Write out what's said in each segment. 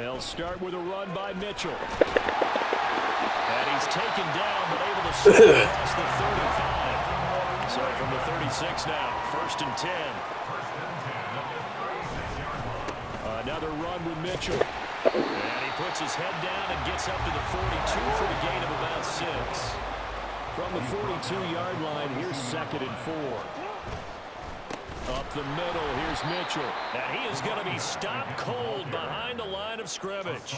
They'll start with a run by Mitchell. And he's taken down, but able to slip across the 35. So from the 36 now, 1st and 10. Another run with Mitchell. And he puts his head down and gets up to the 42 for a gain of about 6. From the 42-yard line, here's 2nd and 4. Up the middle, here's Mitchell. And he is going to be stopped cold behind the line of scrimmage.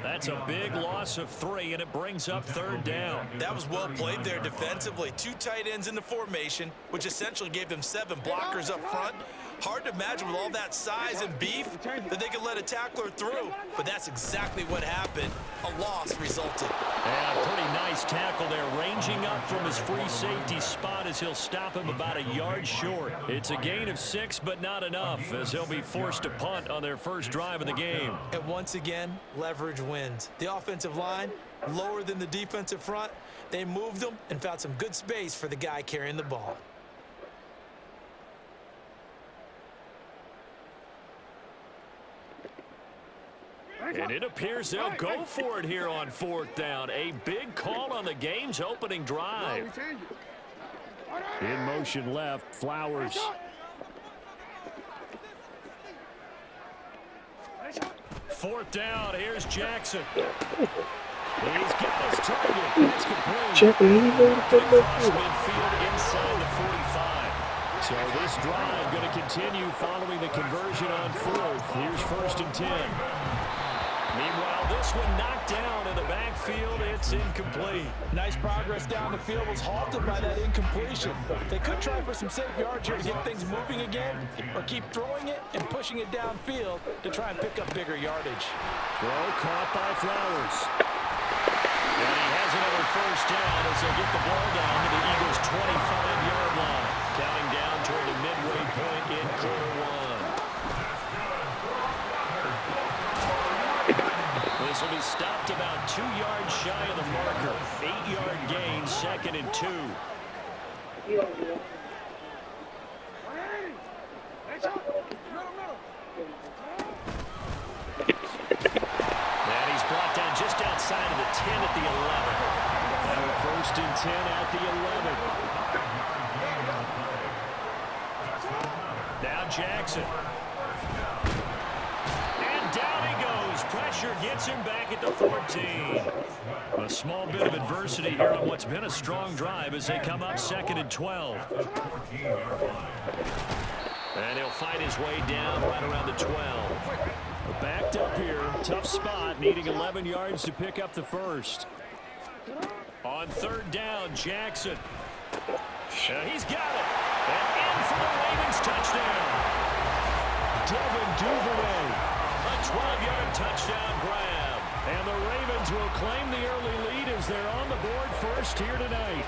That's a big loss of 3, and it brings up 3rd down. That was well played there defensively. 2 tight ends in the formation, which essentially gave them 7 blockers up front. Hard to imagine with all that size and beef that they could let a tackler through, but that's exactly what happened. A loss resulted. And a pretty nice tackle there, ranging up from his free safety spot as he'll stop him about a yard short. It's a gain of 6, but not enough, as he'll be forced to punt on their first drive of the game. And once again, leverage wins. The offensive line, lower than the defensive front. They moved them and found some good space for the guy carrying the ball. And it appears they'll go for it here on 4th down. A big call on the game's opening drive. In motion left, Flowers. Fourth down, here's Jackson. He's got his target. It's complete. Across midfield inside the 45. So this drive going to continue following the conversion on 4th. Here's 1st and 10. Meanwhile, this one knocked down in the backfield. It's incomplete. Nice progress down the field was halted by that incompletion. They could try for some safe yards here to get things moving again, or keep throwing it and pushing it downfield to try and pick up bigger yardage. Throw caught by Flowers. And he has another 1st down as they get the ball down to the Eagles' 25-yard line. Counting down toward the midway point in quarter 1. This will be stopped about 2 yards shy of the marker. 8-yard gain, 2nd and 2. And he's brought down just outside of the 10 at the 11. And 1st and 10 at the 11. Now Jackson. Pressure gets him back at the 14. A small bit of adversity here on what's been a strong drive as they come up 2nd and 12. And he'll fight his way down right around the 12. Backed up here, tough spot, needing 11 yards to pick up the 1st. On 3rd down, Jackson. He's got it. And in for the Ravens touchdown. Devin Duvernay. 12-yard touchdown grab. And the Ravens will claim the early lead as they're on the board first here tonight.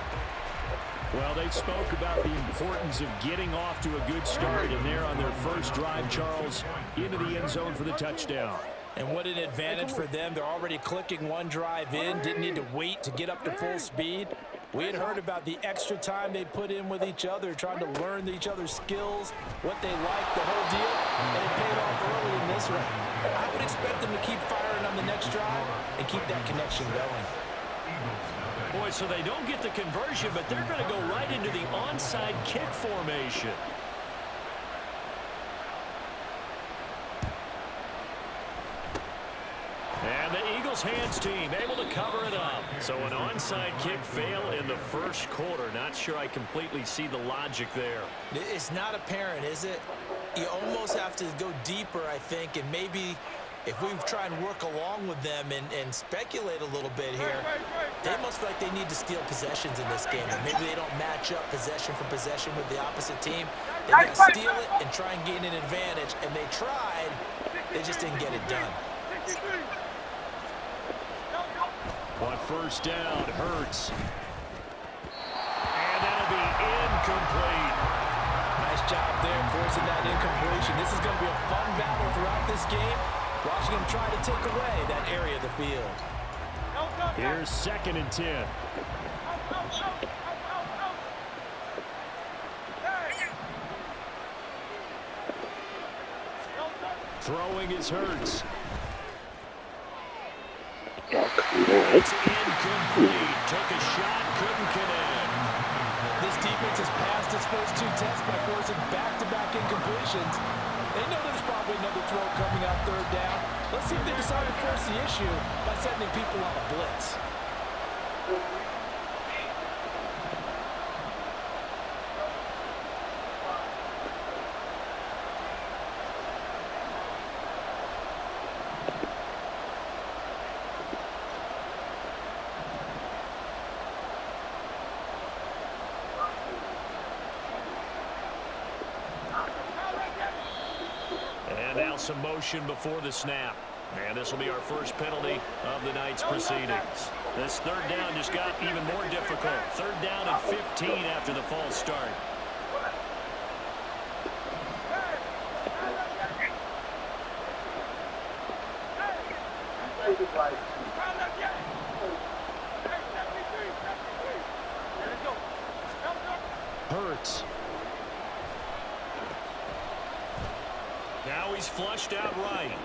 Well, they spoke about the importance of getting off to a good start, and they're on their first drive, Charles, into the end zone for the touchdown. And what an advantage for them. They're already clicking one drive in, didn't need to wait to get up to full speed. We had heard about the extra time they put in with each other, trying to learn each other's skills, what they like, the whole deal, and it paid off early in this one. I would expect them to keep firing on the next drive and keep that connection going. Boy, so they don't get the conversion, but they're going to go right into the onside kick formation. And the Eagles hands team able to cover it up. So an onside kick fail in the first quarter. Not sure I completely see the logic there. It's not apparent, is it? You almost have to go deeper, I think, and maybe if we try and work along with them and speculate a little bit here, they must feel like they need to steal possessions in this game. And maybe they don't match up possession for possession with the opposite team. They got to steal it and try and gain an advantage. And they tried. They just didn't get it done. On 1st down, Hurts. And that'll be incomplete. Nice job there forcing that incompletion. This is going to be a fun battle throughout this game. Watching him try to take away that area of the field. Here's 2nd and 10. Throwing is Hurts. It's incomplete. Took a shot, couldn't connect. This defense has passed its first two tests by forcing back-to-back incompletions. They know there's probably another throw coming out third down. Let's see if they decide to force the issue by sending people on a blitz. And now some motion before the snap. And this will be our first penalty of the night's proceedings. This third down just got even more difficult. Third down and 15 after the false start. Hurts. Now he's flushed out right.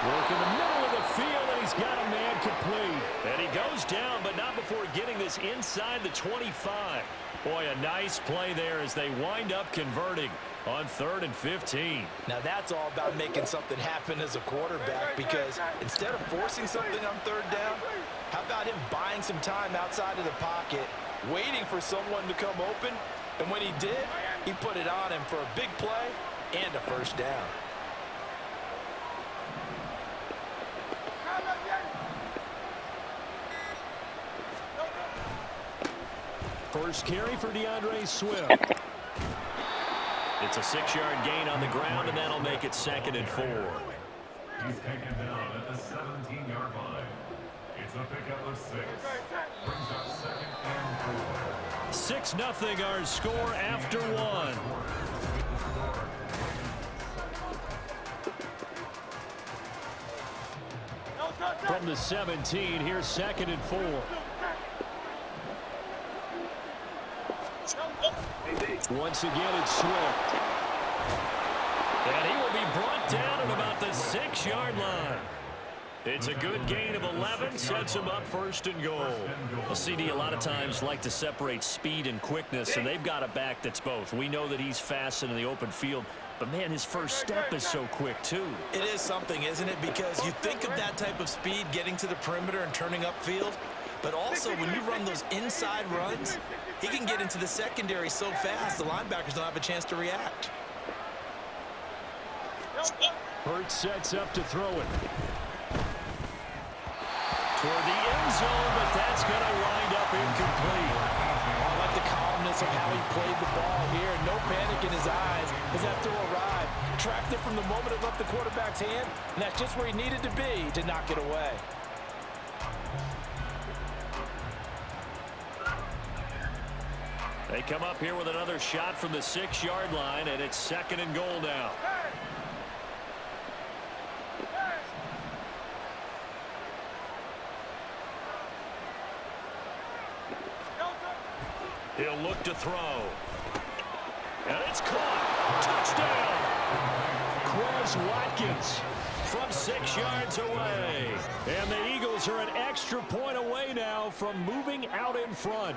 Work in the middle of the field, and he's got a man complete. And he goes down, but not before getting this inside the 25. Boy, a nice play there as they wind up converting on 3rd and 15. Now that's all about making something happen as a quarterback, because instead of forcing something on third down, how about him buying some time outside of the pocket, waiting for someone to come open, and when he did, he put it on him for a big play and a first down. First carry for DeAndre Swift. It's a 6-yard gain on the ground, and that'll make it 2nd and 4. He's taken down at the 17-yard line. It's a pickup of 6. Brings up 2nd and 4. 6-0 our score after 1. From the 17, here's 2nd and 4. Once again, it's Swift. And he will be brought down at about the 6-yard line. It's a good gain of 11, sets him up 1st and goal. Well, CD, a lot of times like to separate speed and quickness, and they've got a back that's both. We know that he's fast in the open field, but, man, his first step is so quick, too. It is something, isn't it? Because you think of that type of speed getting to the perimeter and turning upfield, but also when you run those inside runs, he can get into the secondary so fast the linebackers don't have a chance to react. Hurts sets up to throw it. Toward the end zone, but that's going to wind up incomplete. I like the calmness of how he played the ball here. No panic in his eyes as that throw arrived. Tracked it from the moment it left the quarterback's hand, and that's just where he needed to be to knock it away. They come up here with another shot from the 6-yard line, and it's 2nd and goal now. He'll look to throw. And it's caught. Touchdown. Quez Watkins from 6 yards away. And the Eagles are an extra point away now from moving out in front.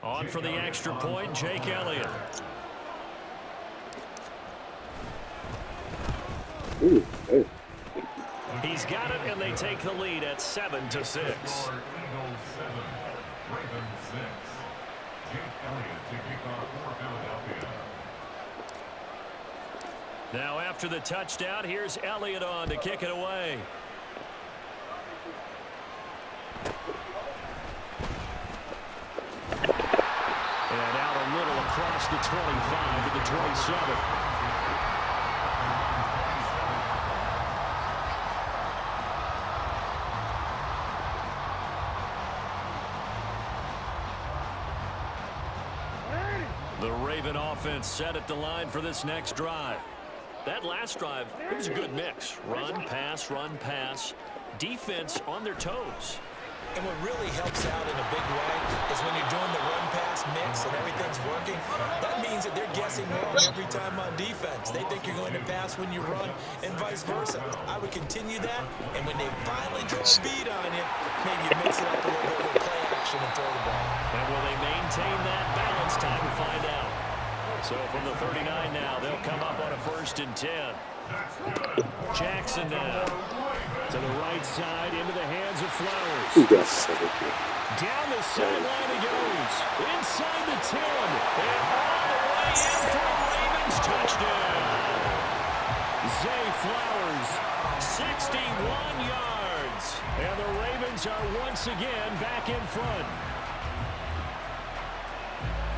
On for the extra point, Jake Elliott. He's got it, and they take the lead at 7-6. Eagles 7, Ravens 6. Jake Elliott to kick off for Philadelphia. Now after the touchdown, here's Elliott on to kick it away. And out a little across the 25 to the 27. The Raven offense set at the line for this next drive. That last drive, it was a good mix. Run, pass, defense on their toes. And what really helps out in a big way is when you're doing the run-pass mix and everything's working, that means that they're guessing wrong every time on defense. They think you're going to pass when you run and vice versa. I would continue that, and when they finally draw a beat on you, maybe you mix it up a little bit with play action and throw the ball. And will they maintain that balance? Time to find out. So from the 39 now, they'll come up on a 1st and 10. Jackson now to the right side into the hands of Flowers. Down the sideline he goes. Inside the 10. And all the way in for a Ravens touchdown. Zay Flowers, 61 yards. And the Ravens are once again back in front.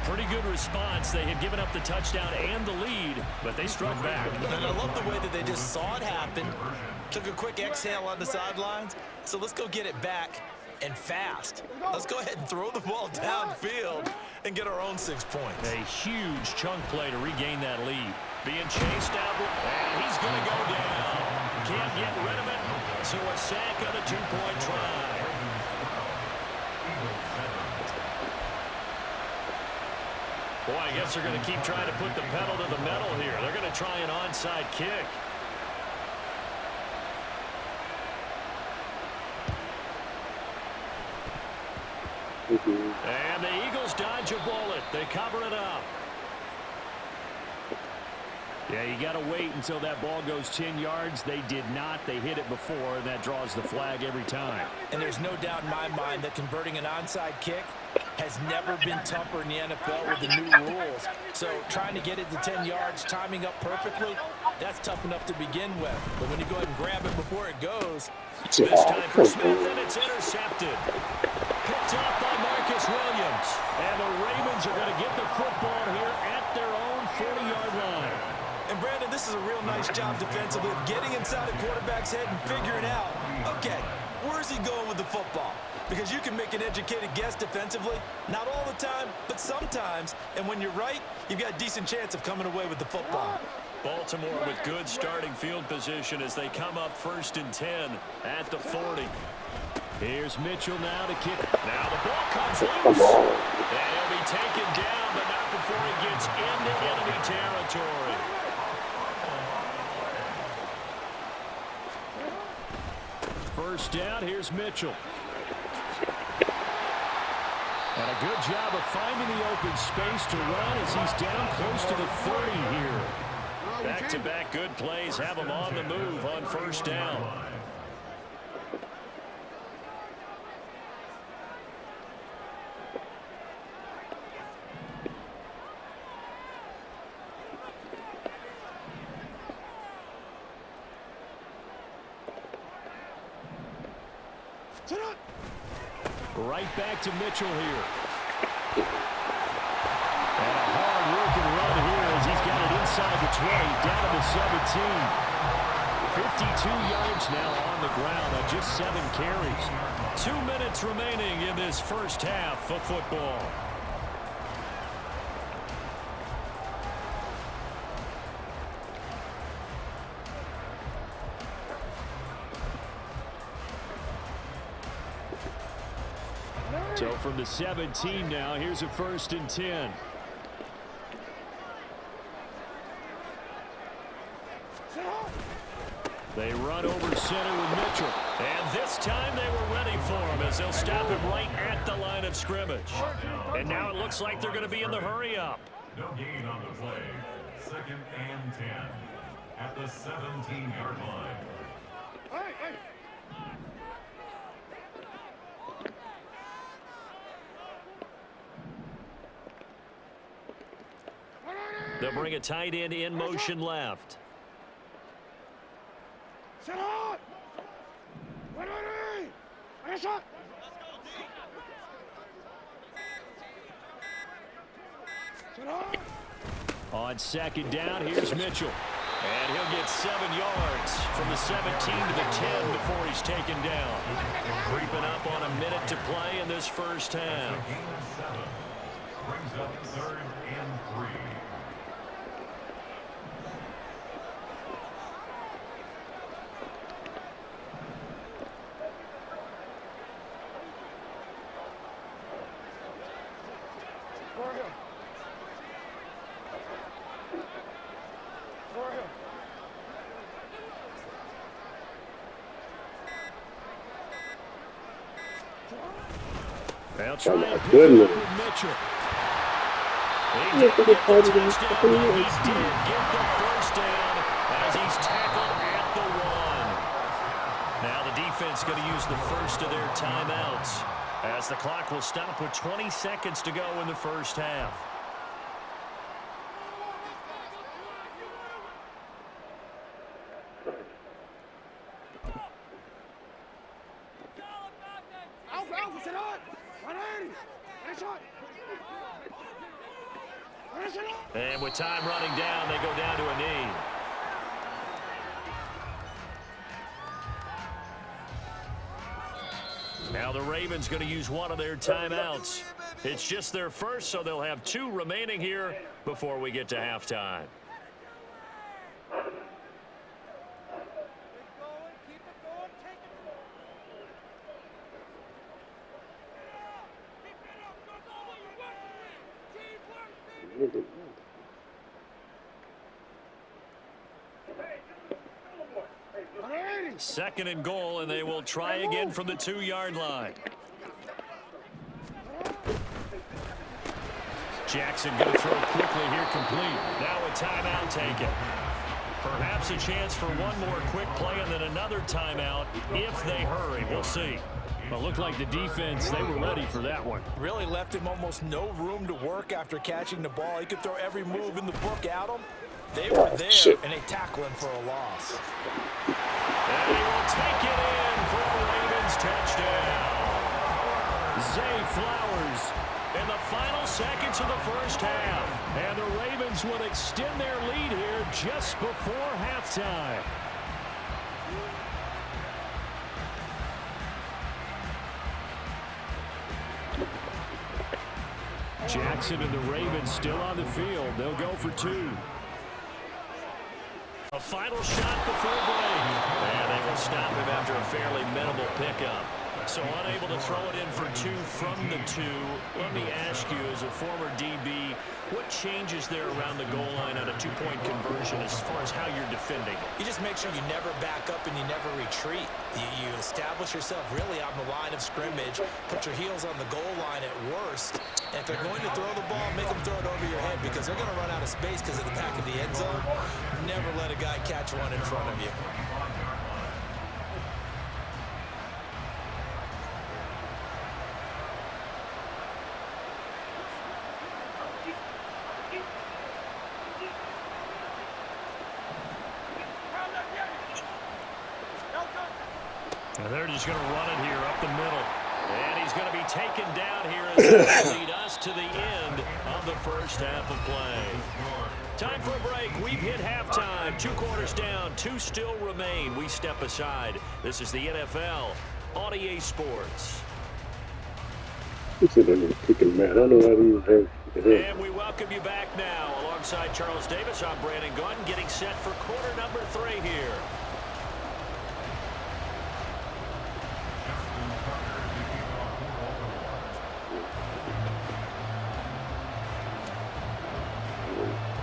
Pretty good response. They had given up the touchdown and the lead, but they struck back. And I love the way that they just saw it happen, took a quick exhale on the sidelines. So let's go get it back and fast. Let's go ahead and throw the ball downfield and get our own 6 points. A huge chunk play to regain that lead. Being chased out, and he's going to go down. Can't get rid of it, so a sack on a 2-point try. Boy, I guess they're going to keep trying to put the pedal to the metal here. They're going to try an onside kick. And the Eagles dodge a bullet. They cover it up. Yeah, you got to wait until that ball goes 10 yards. They did not. They hit it before, and that draws the flag every time. And there's no doubt in my mind that converting an onside kick has never been tougher in the NFL with the new rules. So trying to get it to 10 yards, timing up perfectly, that's tough enough to begin with. But when you go ahead and grab it before it goes. This time for Smith, and it's intercepted. Picked up by Marcus Williams. And the Ravens are going to get the football here at their own 40-yard line. And Brandon, this is a real nice job defensively of getting inside the quarterback's head and figuring out, okay, where's he going with the football? Because you can make an educated guess defensively, not all the time, but sometimes. And when you're right, you've got a decent chance of coming away with the football. Baltimore with good starting field position as they come up 1st and 10 at the 40. Here's Mitchell now to kick. Now the ball comes loose. And he'll be taken down, but not before he gets into enemy territory. First down, here's Mitchell. And a good job of finding the open space to run as he's down close to the 30 here. Back-to-back good plays have him on the move on 1st down. Right back to Mitchell here. And a hard-working run here as he's got it inside the 20, down to the 17. 52 yards now on the ground on just 7 carries. 2 minutes remaining in this first half of football. So from the 17 now, here's a 1st and 10. They run over center with Mitchell. And this time they were ready for him as they'll stop him right at the line of scrimmage. And now it looks like they're going to be in the hurry-up. No gain on the play. 2nd and 10 at the 17-yard line. They'll bring a tight end in motion left. On 2nd down, here's Mitchell. And he'll get 7 yards from the 17 to the 10 before he's taken down. Creeping up on a minute to play in this first half. Brings up 3rd and 3. They'll try and pick it goodness. up with Mitchell. He Look didn't at the get the party against the touchdown, but he Bears. did get the first down as he's tackled at the 1. Now the defense going to use the first of their timeouts as the clock will stop with 20 seconds to go in the first half. And with time running down, they go down to a knee. Now the Ravens going to use one of their timeouts. It's just their first, so they'll have 2 remaining here before we get to halftime. Second and goal, and they will try again from the 2-yard line. Jackson going to throw quickly here, complete. Now a timeout taken. Perhaps a chance for one more quick play and then another timeout if they hurry. We'll see. Well, it looked like the defense, they were ready for that one. Really left him almost no room to work after catching the ball. He could throw every move in the book at him. They were there, and they tackle him for a loss. And he will take it in for a Ravens touchdown. Zay Flowers in the final seconds of the first half. And the Ravens would extend their lead here just before halftime. Jackson and the Ravens still on the field. They'll go for 2. A final shot before break. And they will stop him after a fairly minimal pickup. So unable to throw it in for 2 from the 2. Let me ask you, as a former DB, what changes there around the goal line on a 2-point conversion as far as how you're defending? You just make sure you never back up and you never retreat. You establish yourself really on the line of scrimmage, put your heels on the goal line at worst. And if they're going to throw the ball, make them throw it over your head because they're going to run out of space because of the back of the end zone. Never let a guy catch one in front of you. And they're just going to run it here up the middle. And he's going to be taken down here as they lead us to the end of the first half of play. Time for a break. We've hit halftime. 2 quarters down. 2 still remain. We step aside. This is the NFL on EA Sports. And we welcome you back now. Alongside Charles Davis, I'm Brandon Gunn, getting set for quarter number 3 here.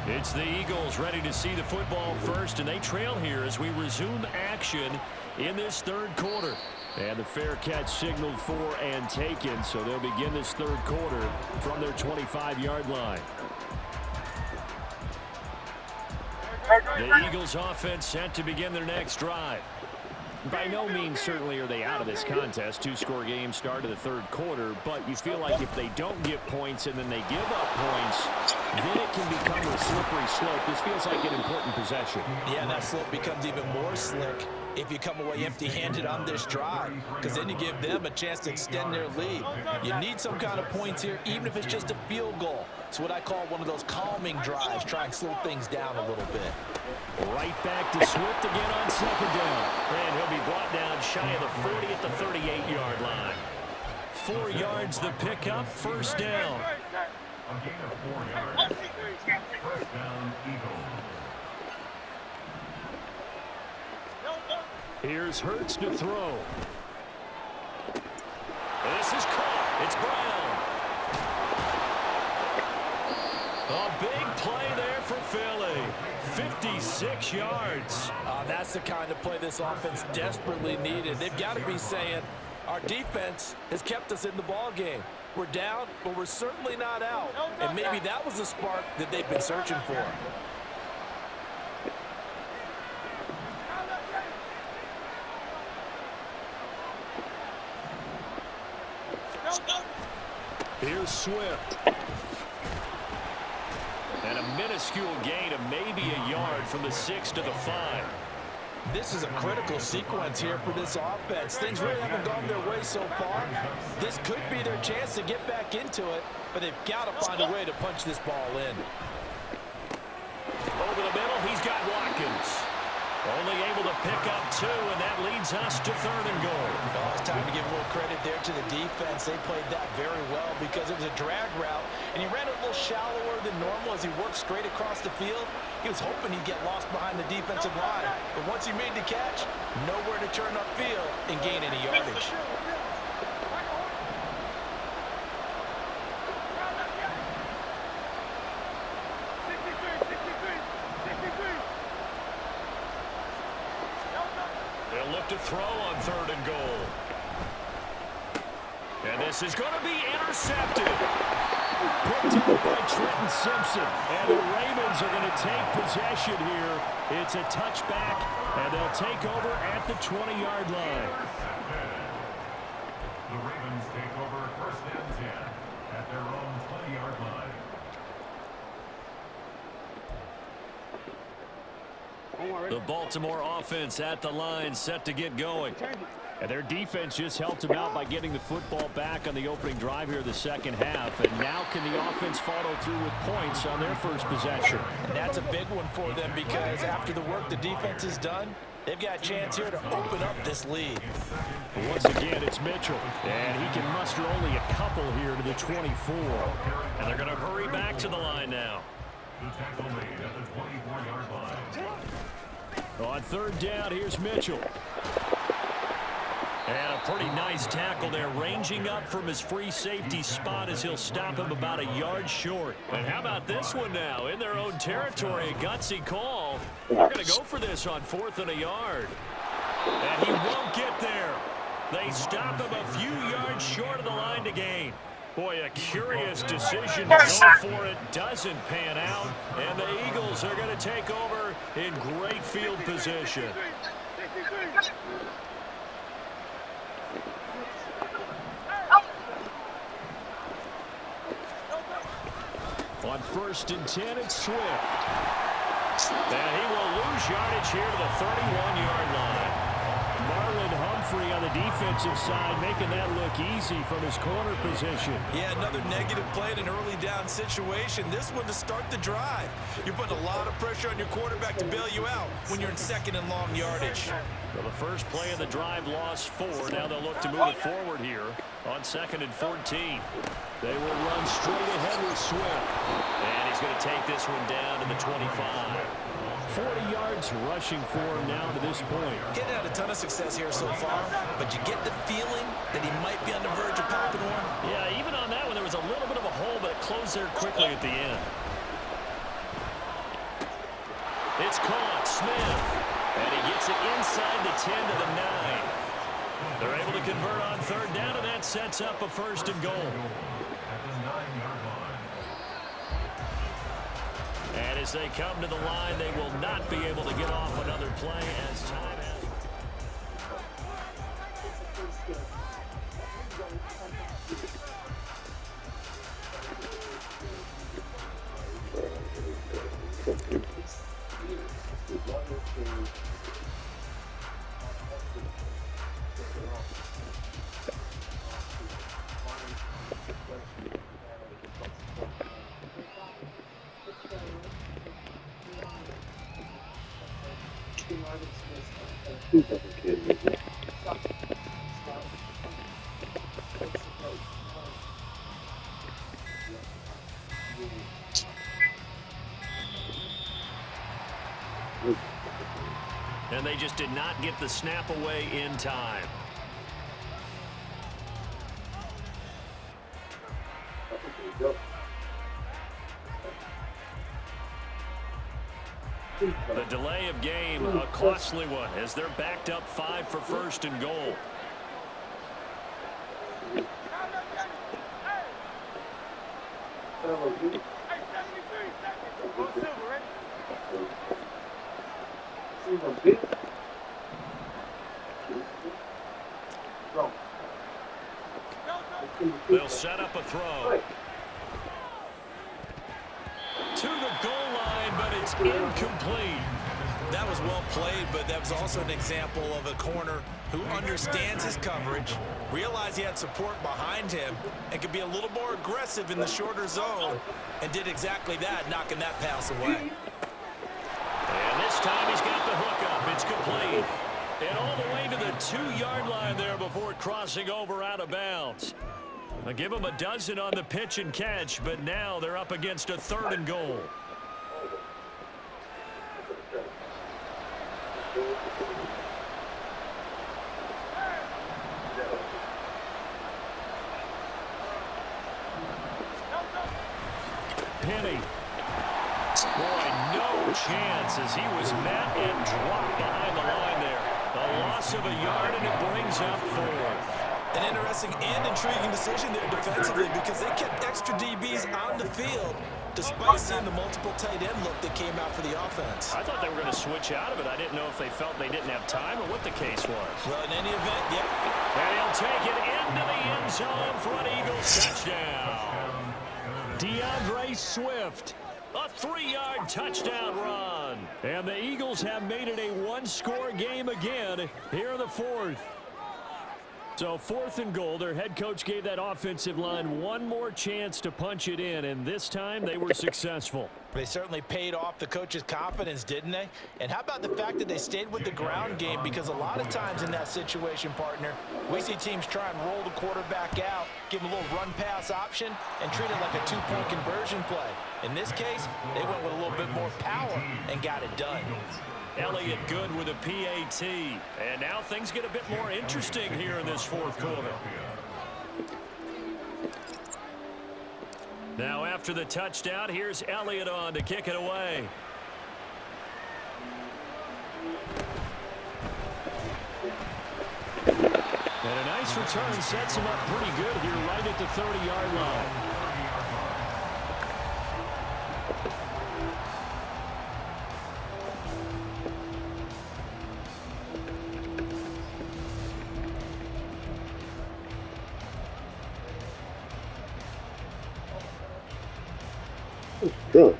It's the Eagles ready to see the football first, and they trail here as we resume action in this 3rd quarter. And the fair catch signaled for and taken, so they'll begin this 3rd quarter from their 25-yard line. The Eagles offense set to begin their next drive. By no means certainly are they out of this contest. 2-score game start of the 3rd quarter, but you feel like if they don't get points and then they give up points, then it can become a slippery slope. This feels like an important possession. Yeah, that slope becomes even more slick if you come away empty-handed on this drive, because then you give them a chance to extend their lead. You need some kind of points here, even if it's just a field goal. It's what I call one of those calming drives, try and slow things down a little bit. Right back to Swift again on 2nd down. And he'll be brought down shy of the 40 at the 38-yard line. 4 yards the pickup, 1st down. A gain of 4 yards. First down, Eagles. Here's Hurts to throw. This is caught. It's Brown. A big play there for Philly. 56 yards. That's the kind of play this offense desperately needed. They've got to be saying, Our defense has kept us in the ball game. We're down, but we're certainly not out. And maybe that was the spark that they've been searching for. Here's Swift. And a minuscule gain of maybe a yard from the 6 to the 5. This is a critical sequence here for this offense. Things really haven't gone their way so far. This could be their chance to get back into it, but they've got to find a way to punch this ball in. Over the middle, he's got Watkins. Only able to pick up 2, and that leads us to 3rd and goal. Oh, it's time to give a little credit there to the defense. They played that very well because it was a drag route, and he ran it a little shallower than normal as he worked straight across the field. He was hoping he'd get lost behind the defensive line, but once he made the catch, nowhere to turn upfield and gain any yardage. They'll look to throw on 3rd and goal. And this is going to be intercepted. Picked up by Trenton Simpson. And the Ravens are going to take possession here. It's a touchback, and they'll take over at the 20-yard line. The Ravens take over 1st and 10 at their own 20-yard line. The Baltimore offense at the line, set to get going. And their defense just helped them out by getting the football back on the opening drive here of the second half. And now can the offense follow through with points on their first possession? And that's a big one for them because after the work the defense has done, they've got a chance here to open up this lead. But once again, it's Mitchell. And he can muster only a couple here to the 24. And they're going to hurry back to the line now. The tackle made at the 24-yard line. On 3rd down, here's Mitchell. And a pretty nice tackle there, ranging up from his free safety spot as he'll stop him about a yard short. And how about this one now? In their own territory, a gutsy call. They're going to go for this on 4th and a yard. And he won't get there. They stop him a few yards short of the line to gain. Boy, a curious decision to go for it. Doesn't pan out. And the Eagles are going to take over in great field position. On 1st and 10, it's Swift. And he will lose yardage here to the 31-yard line. Marlon Humphrey on the defensive side making that look easy from his corner position. Yeah, another negative play in an early down situation. This one to start the drive. You're putting a lot of pressure on your quarterback to bail you out when you're in 2nd and long yardage. Well, the first play of the drive lost 4. Now they'll look to move it forward here on 2nd and 14. They will run straight ahead with Swift. And he's going to take this one down to the 25. 40 yards rushing for him now to this point. Getting had a ton of success here so far, but you get the feeling that he might be on the verge of popping one. Yeah, even on that one, there was a little bit of a hole, but it closed there quickly at the end. It's caught, Smith. And he gets it inside the 10 to the 9. They're able to convert on 3rd down, and that sets up a 1st and goal. At the 9-yard line. And as they come to the line, they will not be able to get off another play as time has. And they just did not get the snap away in time. The delay of game, a costly one, as they're backed up 5 for 1st and goal. They'll set up a throw. To the goal line, but it's incomplete. That was well played, but that was also an example of a corner who understands his coverage, realized he had support behind him, and could be a little more aggressive in the shorter zone, and did exactly that, knocking that pass away. And this time he's got the hook up. It's complete. And all the way to the 2-yard line there before crossing over out of bounds. I'll give them a dozen on the pitch and catch, but now they're up against a 3rd and goal. Penny. Boy, no chance as he was met and dropped behind the line there. A loss of a yard, and it brings up 4th. An interesting and intriguing decision there defensively because they kept extra DBs on the field despite seeing the multiple tight end look that came out for the offense. I thought they were going to switch out of it. I didn't know if they felt they didn't have time or what the case was. Well, in any event, yeah. And he'll take it into the end zone for an Eagles touchdown. DeAndre Swift, a 3-yard touchdown run. And the Eagles have made it a 1-score game again here in the 4th. So 4th and goal, their head coach gave that offensive line one more chance to punch it in, and this time they were successful. They certainly paid off the coach's confidence, didn't they? And how about the fact that they stayed with the ground game? Because a lot of times in that situation, partner, we see teams try and roll the quarterback out, give him a little run-pass option, and treat it like a 2-point conversion play. In this case, they went with a little bit more power and got it done. Elliott good with a PAT. And now things get a bit more interesting here in this 4th quarter. Now after the touchdown, here's Elliott on to kick it away. And a nice return sets him up pretty good here right at the 30-yard line. Good.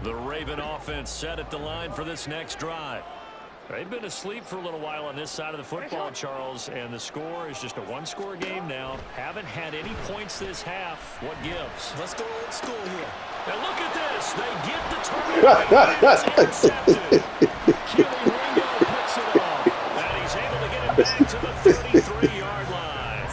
The Raven offense set at the line for this next drive. They've been asleep for a little while on this side of the football, Charles, and the score is just a 1-score game now. Haven't had any points this half. What gives? Let's go old school here. And look at this. They get the turnover. It's intercepted. Keely Ringo picks it off. And he's able to get it back to the 33-yard line.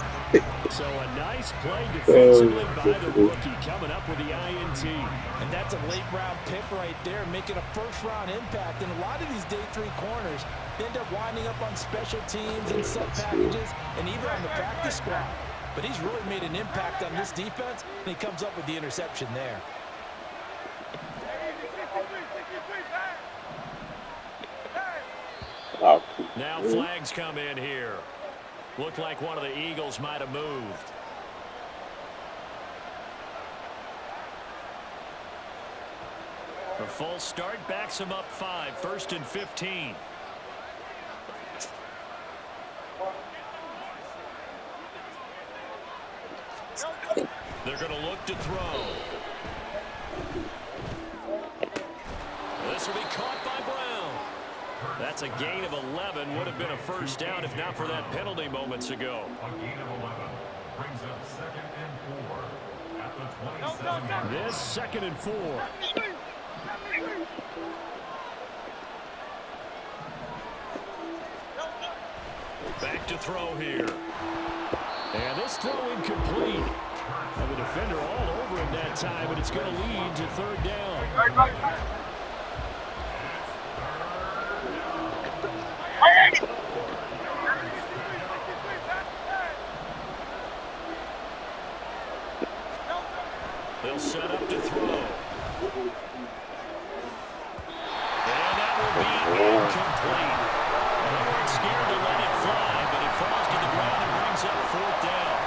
So a nice play defensively by the rookie coming up with the INT. And that's a late-round pick right there, making a first-round impact. And a lot of these day 3 corners end up winding up on special teams and sub-packages and even on the practice squad. But he's really made an impact on this defense, and he comes up with the interception there. Now flags come in here. Looked like one of the Eagles might have moved. A full start backs them up 5, 1st and 15. They're going to look to throw. This will be caught by Brown. That's a gain of 11. Would have been a first down if not for that penalty moments ago. A gain of 11 brings up 2nd and 4 at the 27. This 2nd and 4. Back to throw here. And this throw incomplete. And the defender all over him that time, but it's going to lead to 3rd down. They'll set up to throw. And that will be incomplete. They weren't scared to let it fly, but it falls to the ground and brings up 4th down.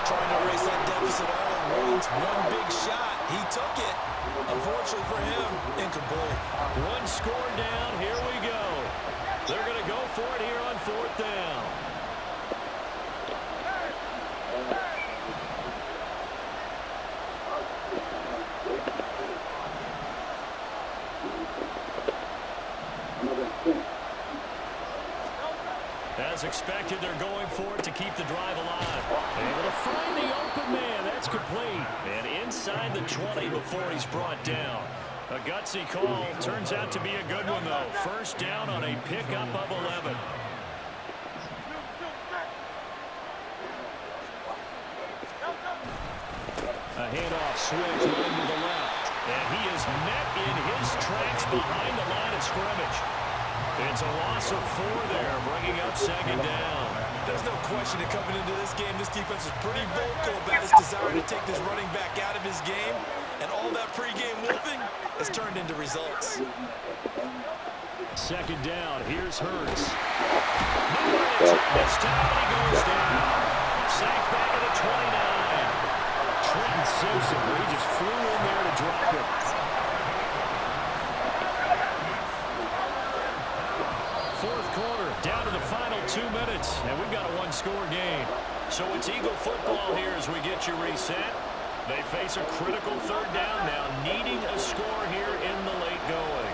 Trying to erase that deficit all at once. One big shot. He took it. Unfortunately for him, incomplete. One score down. Here we go. They're going to go for it here on 4th down. As expected, they're going for it to keep the drive alive. Able to find the open man. That's complete. And inside the 20 before he's brought down. A gutsy call. Turns out to be a good one, though. 1st down on a pickup of 11. A handoff switch running to the left. And he is met in his tracks behind the line of scrimmage. It's a loss of 4 there, bringing up 2nd down. There's no question that coming into this game, this defense is pretty vocal about its desire to take this running back out of his game. And all that pregame wolfing has turned into results. 2nd down, here's Hurts. Nowhere to turn this time, and he goes down. Sacked back at the 29. Trenton Simpson, he just flew in there to drop it. 4th quarter, down to the final 2 minutes, and we've got a 1-score game. So it's Eagle football here as we get you reset. They face a critical 3rd down now, needing a score here in the late going.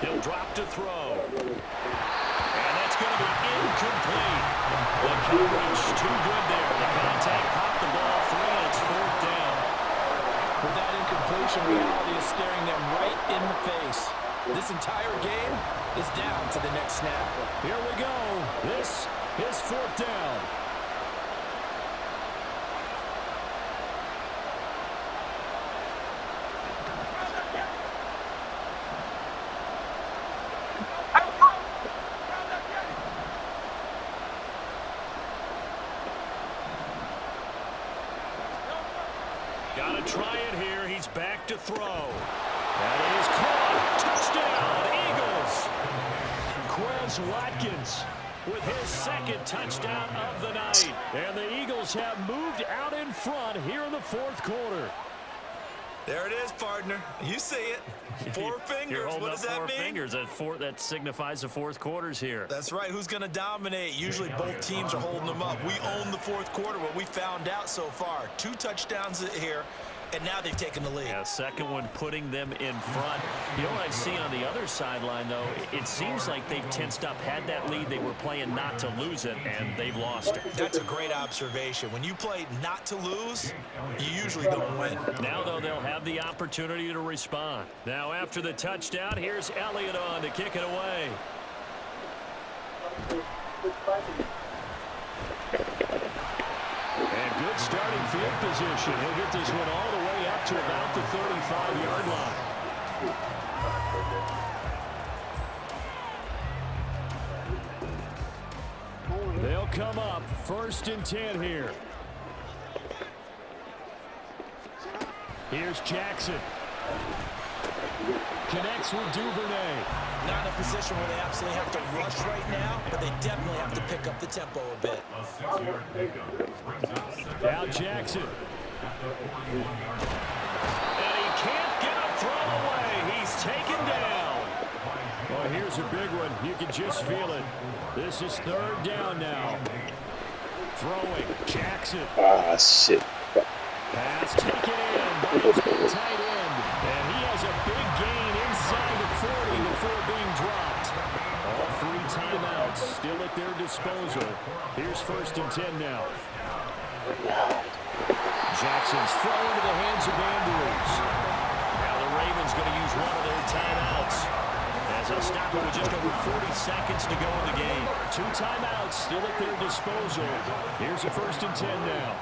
He'll drop to throw. And that's going to be incomplete. The coverage too good there. The contact popped the ball free, and it's 4th down. With that incompletion, reality is staring them right in the face. This entire game is down to the next snap. Here we go. This is 4th down. Got to try it here. He's back to throw. That is caught. Touchdown, Eagles. Quez Watkins with his 2nd touchdown of the night. And the Eagles have moved out in front here in the 4th quarter. There it is, partner. You see it. 4 fingers. What does that mean? 4 fingers. That signifies the 4th quarter's here. That's right. Who's going to dominate? Usually both teams are holding them up. We own the 4th quarter, what we found out so far. 2 touchdowns here, and now they've taken the lead. Yeah, 2nd one putting them in front. You know what I see on the other sideline, though? It seems like they've tensed up, had that lead. They were playing not to lose it, and they've lost it. That's a great observation. When you play not to lose, you usually don't win. Now, though, they'll have the opportunity to respond. Now, after the touchdown, here's Elliott on to kick it away. And good starting field position. He'll get this one all the way up to about the 35-yard line. They'll come up 1st and 10 here. Here's Jackson. Connects with Duvernay. Not in a position where they absolutely have to rush right now, but they definitely have to pick up the tempo a bit. Now Jackson. And he can't get a throw away. He's taken down. Well, here's a big one. You can just feel it. This is 3rd down now. Throwing. Jackson. Ah, shit. Pass taken in by his big tight end. And he has a big gain inside the 40 before being dropped. All 3 timeouts still at their disposal. Here's 1st and 10 now. Jackson's throw into the hands of Andrews. Now the Ravens going to use one of their timeouts. As They'll stop it with just over 40 seconds to go in the game. 2 timeouts still at their disposal. Here's a 1st and 10 now.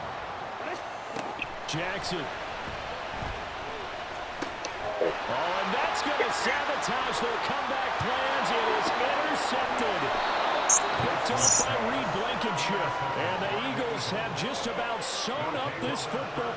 Jackson. Oh, and that's going to sabotage their comeback plans. It is intercepted. Picked off by Reed Blankenship. And the Eagles have just about sewn up this football.